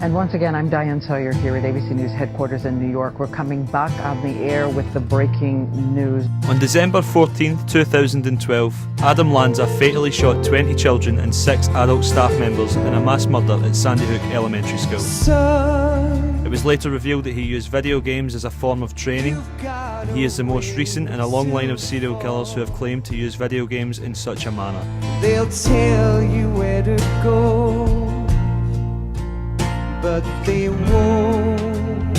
And once again, I'm Diane Sawyer here at ABC News headquarters in New York. We're coming back on the air with the breaking news. On December 14, 2012, Adam Lanza fatally shot 20 children and 6 adult staff members in a mass murder at Sandy Hook Elementary School. It was later revealed that he used video games as a form of training, and he is the most recent in a long line of serial killers who have claimed to use video games in such a manner. They'll tell you where to go, but they won't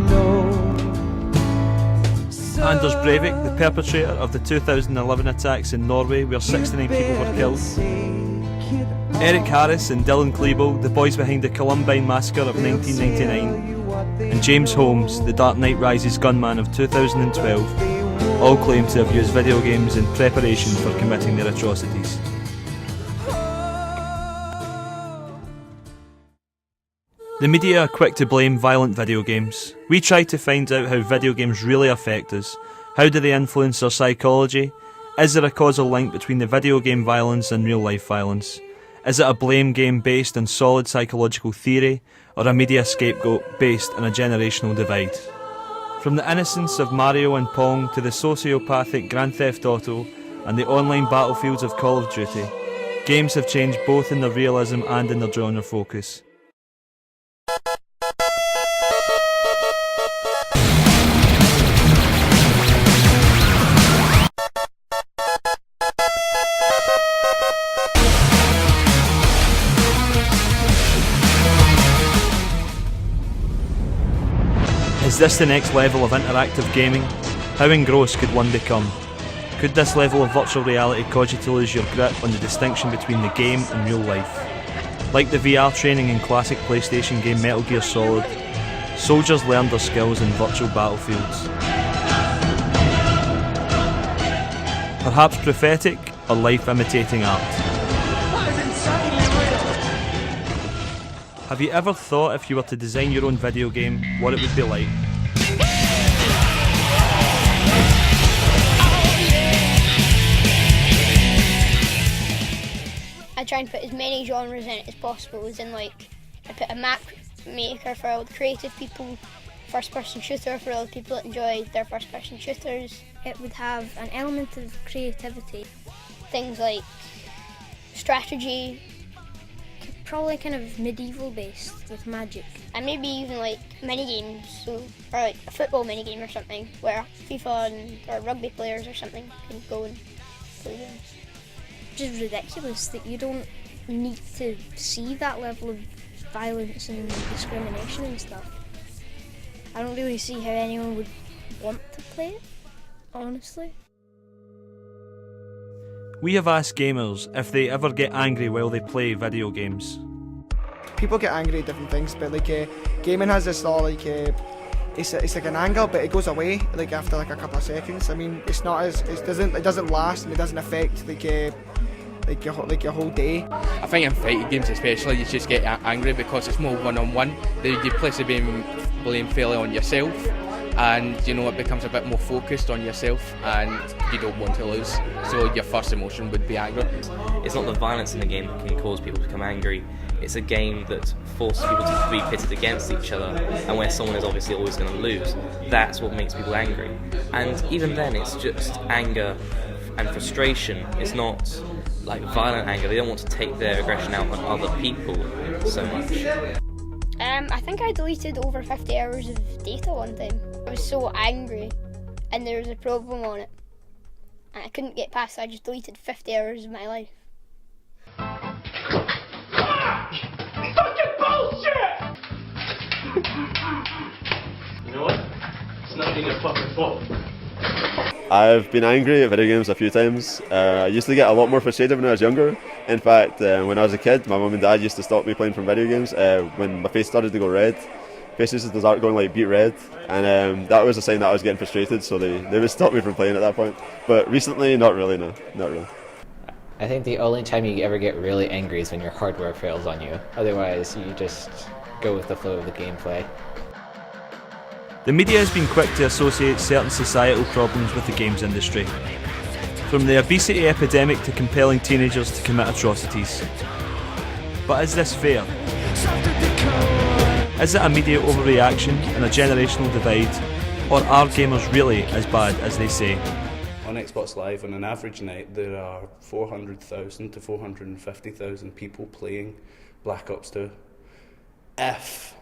know. Anders Breivik, the perpetrator of the 2011 attacks in Norway where 69 people were killed. Eric Harris and Dylan Klebold, the boys behind the Columbine Massacre of 1999. And James Holmes, the Dark Knight Rises gunman of 2012, all claim to have used video games in preparation for committing their atrocities. The media are quick to blame violent video games. We try to find out how video games really affect us. How do they influence our psychology? Is there a causal link between the video game violence and real life violence? Is it a blame game based on solid psychological theory, or a media scapegoat based on a generational divide? From the innocence of Mario and Pong to the sociopathic Grand Theft Auto and the online battlefields of Call of Duty, games have changed both in their realism and in their genre focus. Is this the next level of interactive gaming? How engrossed could one become? Could this level of virtual reality cause you to lose your grip on the distinction between the game and real life? Like the VR training in classic PlayStation game Metal Gear Solid, soldiers learned their skills in virtual battlefields. Perhaps prophetic or life imitating art. Have you ever thought if you were to design your own video game, what it would be like? I try and put as many genres in it as possible, as in like, I put a map maker for all the creative people, first person shooter for all the people that enjoy their first person shooters. It would have an element of creativity. Things like strategy, probably kind of medieval based with magic. and maybe even like mini games, so or like a football mini game or something where FIFA or rugby players or something can go and play games. Which is ridiculous that you don't need to see that level of violence and discrimination and stuff. I don't really see how anyone would want to play it, honestly. We have asked gamers if they ever get angry while they play video games. People get angry at different things, but like gaming has this all like it's like an anger, but it goes away like after like a couple of seconds. I mean, it's not as it doesn't last and it doesn't affect your whole day. I think in fighting games especially, you just get angry because it's more one-on-one. You place the blame fairly on yourself, and you know it becomes a bit more focused on yourself, and you don't want to lose. So your first emotion would be anger. It's not the violence in the game that can cause people to become angry. It's a game that forces people to be pitted against each other, and where someone is obviously always going to lose. That's what makes people angry. And even then, it's just anger and frustration. It's not like violent anger. They don't want to take their aggression out on other people so much. I think I deleted over 50 hours of data one time. I was so angry and there was a problem on it and I couldn't get past it. I just deleted 50 hours of my life. Fucking bullshit! You know what? It's not even your fucking fault. I've been angry at video games a few times. I used to get a lot more frustrated when I was younger. In fact, when I was a kid, my mum and dad used to stop me playing from video games when my face started to go red. Face used to start going like beet red, and that was a sign that I was getting frustrated, so they would stop me from playing at that point. But recently, not really, no, not really. I think the only time you ever get really angry is when your hardware fails on you. Otherwise, you just go with the flow of the gameplay. The media has been quick to associate certain societal problems with the games industry, from the obesity epidemic to compelling teenagers to commit atrocities. But is this fair? Is it a media overreaction and a generational divide, or are gamers really as bad as they say? On Xbox Live, on an average night, there are 400,000 to 450,000 people playing Black Ops 2. If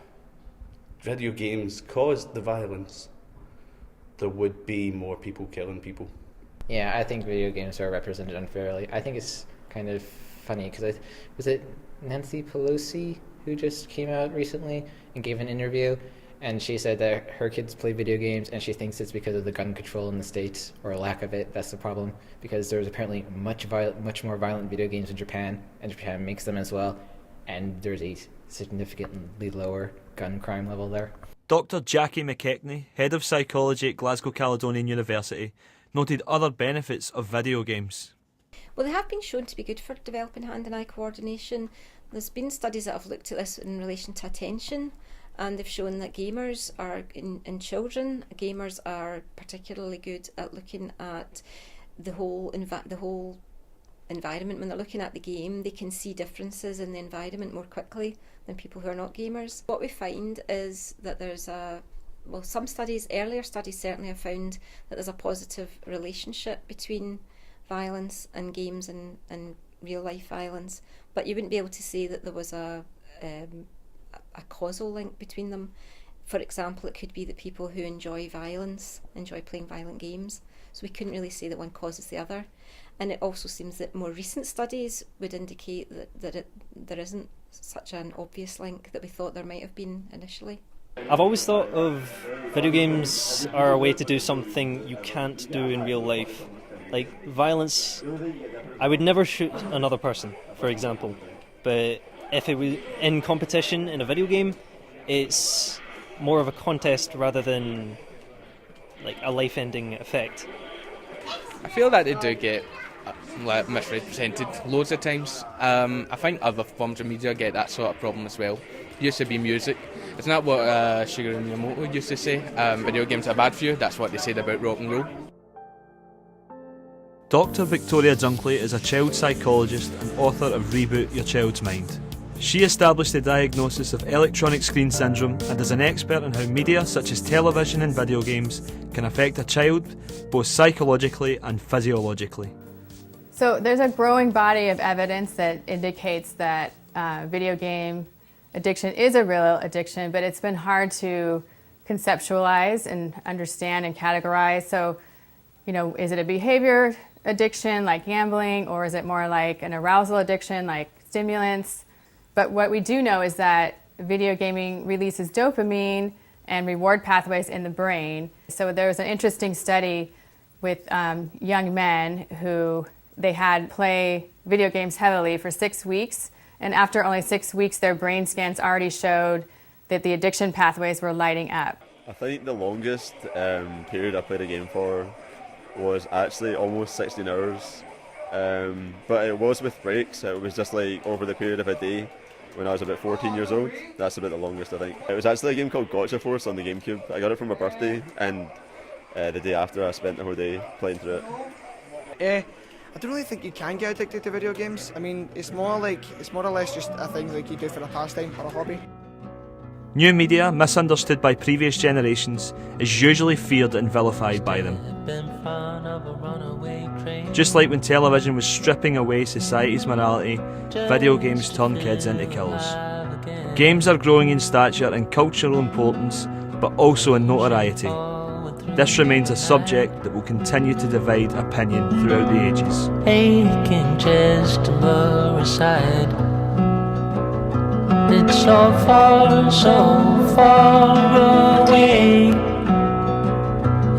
video games caused the violence, there would be more people killing people. Yeah, I think video games are represented unfairly. I think it's kind of funny because was it Nancy Pelosi who just came out recently and gave an interview, and she said that her kids play video games and she thinks it's because of the gun control in the States, or a lack of it. That's the problem, because there's apparently much more violent video games in Japan, and Japan makes them as well, and there's a significantly lower gun crime level there. Dr. Jackie McKechnie, Head of Psychology at Glasgow Caledonian University, noted other benefits of video games. Well, they have been shown to be good for developing hand and eye coordination. There's been studies that have looked at this in relation to attention, and they've shown that gamers are, in children, gamers are particularly good at looking at the whole environment. When they're looking at the game, they can see differences in the environment more quickly than people who are not gamers. What we find is that there's some studies, earlier studies certainly have found that there's a positive relationship between violence and games and real life violence, but you wouldn't be able to say that there was a causal link between them. For example, it could be that people who enjoy violence enjoy playing violent games, so we couldn't really say that one causes the other. And it also seems that more recent studies would indicate that there isn't such an obvious link that we thought there might have been initially. I've always thought of video games are a way to do something you can't do in real life. Like violence, I would never shoot another person, for example, but if it was in competition in a video game, it's more of a contest rather than like a life-ending effect. I feel that they do get misrepresented loads of times. I think other forms of media get that sort of problem as well. Used to be music. Isn't that what Shigeru Miyamoto used to say? Video games are bad for you. That's what they said about rock and roll. Dr. Victoria Dunkley is a child psychologist and author of Reboot Your Child's Mind. She established the diagnosis of electronic screen syndrome and is an expert on how media such as television and video games can affect a child both psychologically and physiologically. So there's a growing body of evidence that indicates that video game addiction is a real addiction, but it's been hard to conceptualize and understand and categorize. So, is it a behavior addiction like gambling, or is it more like an arousal addiction like stimulants? But what we do know is that video gaming releases dopamine and reward pathways in the brain. So there was an interesting study with young men who they had play video games heavily for 6 weeks, and after only 6 weeks their brain scans already showed that the addiction pathways were lighting up. I think the longest period I played a game for was actually almost 16 hours, but it was with breaks. It was just like over the period of a day when I was about 14 years old. That's about the longest, I think. It was actually a game called Gotcha Force on the GameCube. I got it for my birthday, and the day after I spent the whole day playing through it. I don't really think you can get addicted to video games. I mean, it's more or less just a thing like you do for a pastime or a hobby. New media, misunderstood by previous generations, is usually feared and vilified by them. Just like when television was stripping away society's morality, video games turn kids into killers. Games are growing in stature and cultural importance, but also in notoriety. This remains a subject that will continue to divide opinion throughout the ages. Aching chest to blur aside. It's so far away.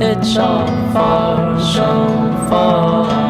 It's so far away.